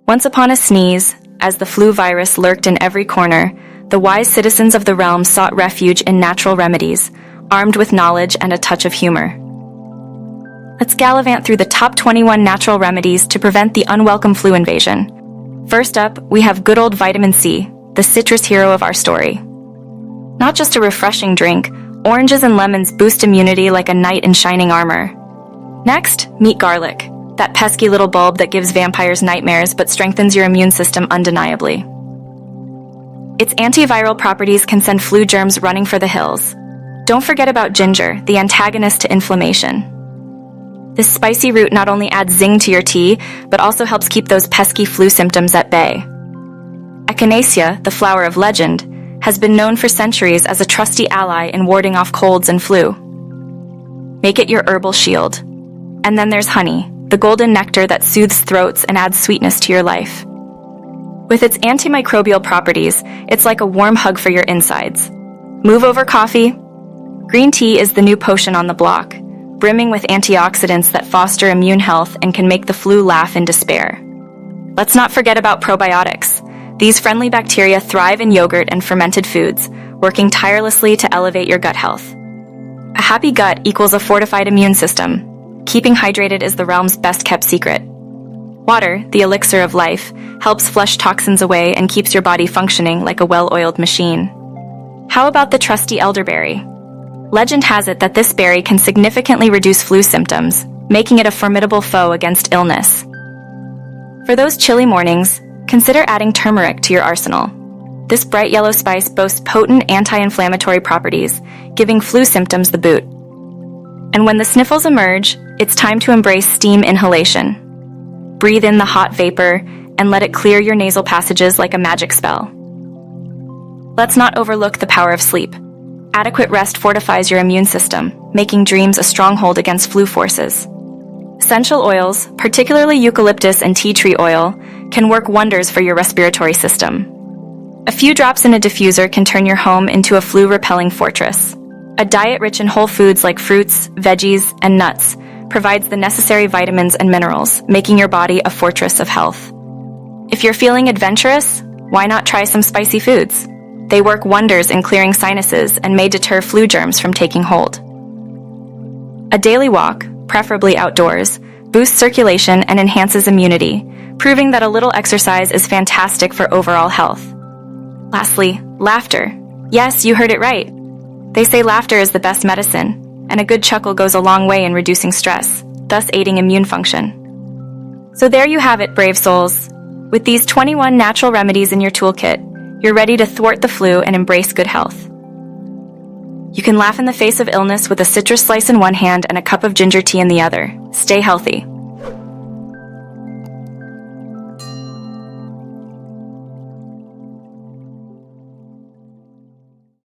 Once upon a sneeze, as the flu virus lurked in every corner, the wise citizens of the realm sought refuge in natural remedies, armed with knowledge and a touch of humor. Let's gallivant through the top 21 natural remedies to prevent the unwelcome flu invasion. First up, we have good old vitamin C, the citrus hero of our story. Not just a refreshing drink, oranges and lemons boost immunity like a knight in shining armor. Next, meet garlic, that pesky little bulb that gives vampires nightmares but strengthens your immune system undeniably. Its antiviral properties can send flu germs running for the hills. Don't forget about ginger, the antagonist to inflammation. This spicy root not only adds zing to your tea, but also helps keep those pesky flu symptoms at bay. Echinacea, the flower of legend, has been known for centuries as a trusty ally in warding off colds and flu. Make it your herbal shield. And then there's honey, the golden nectar that soothes throats and adds sweetness to your life. With its antimicrobial properties, it's like a warm hug for your insides. Move over coffee. Green tea is the new potion on the block, brimming with antioxidants that foster immune health and can make the flu laugh in despair. Let's not forget about probiotics. These friendly bacteria thrive in yogurt and fermented foods, working tirelessly to elevate your gut health. A happy gut equals a fortified immune system. Keeping hydrated is the realm's best-kept secret. Water, the elixir of life, helps flush toxins away and keeps your body functioning like a well-oiled machine. How about the trusty elderberry? Legend has it that this berry can significantly reduce flu symptoms, making it a formidable foe against illness. For those chilly mornings, consider adding turmeric to your arsenal. This bright yellow spice boasts potent anti-inflammatory properties, giving flu symptoms the boot. And when the sniffles emerge, it's time to embrace steam inhalation. Breathe in the hot vapor and let it clear your nasal passages like a magic spell. Let's not overlook the power of sleep. Adequate rest fortifies your immune system, making dreams a stronghold against flu forces. Essential oils, particularly eucalyptus and tea tree oil, can work wonders for your respiratory system. A few drops in a diffuser can turn your home into a flu-repelling fortress. A diet rich in whole foods like fruits, veggies, and nuts provides the necessary vitamins and minerals, making your body a fortress of health. If you're feeling adventurous, why not try some spicy foods? They work wonders in clearing sinuses and may deter flu germs from taking hold. A daily walk, preferably outdoors, boosts circulation and enhances immunity, proving that a little exercise is fantastic for overall health. Lastly, laughter. Yes, you heard it right. They say laughter is the best medicine, and a good chuckle goes a long way in reducing stress, thus aiding immune function. So there you have it, brave souls. With these 21 natural remedies in your toolkit, you're ready to thwart the flu and embrace good health. You can laugh in the face of illness with a citrus slice in one hand and a cup of ginger tea in the other. Stay healthy.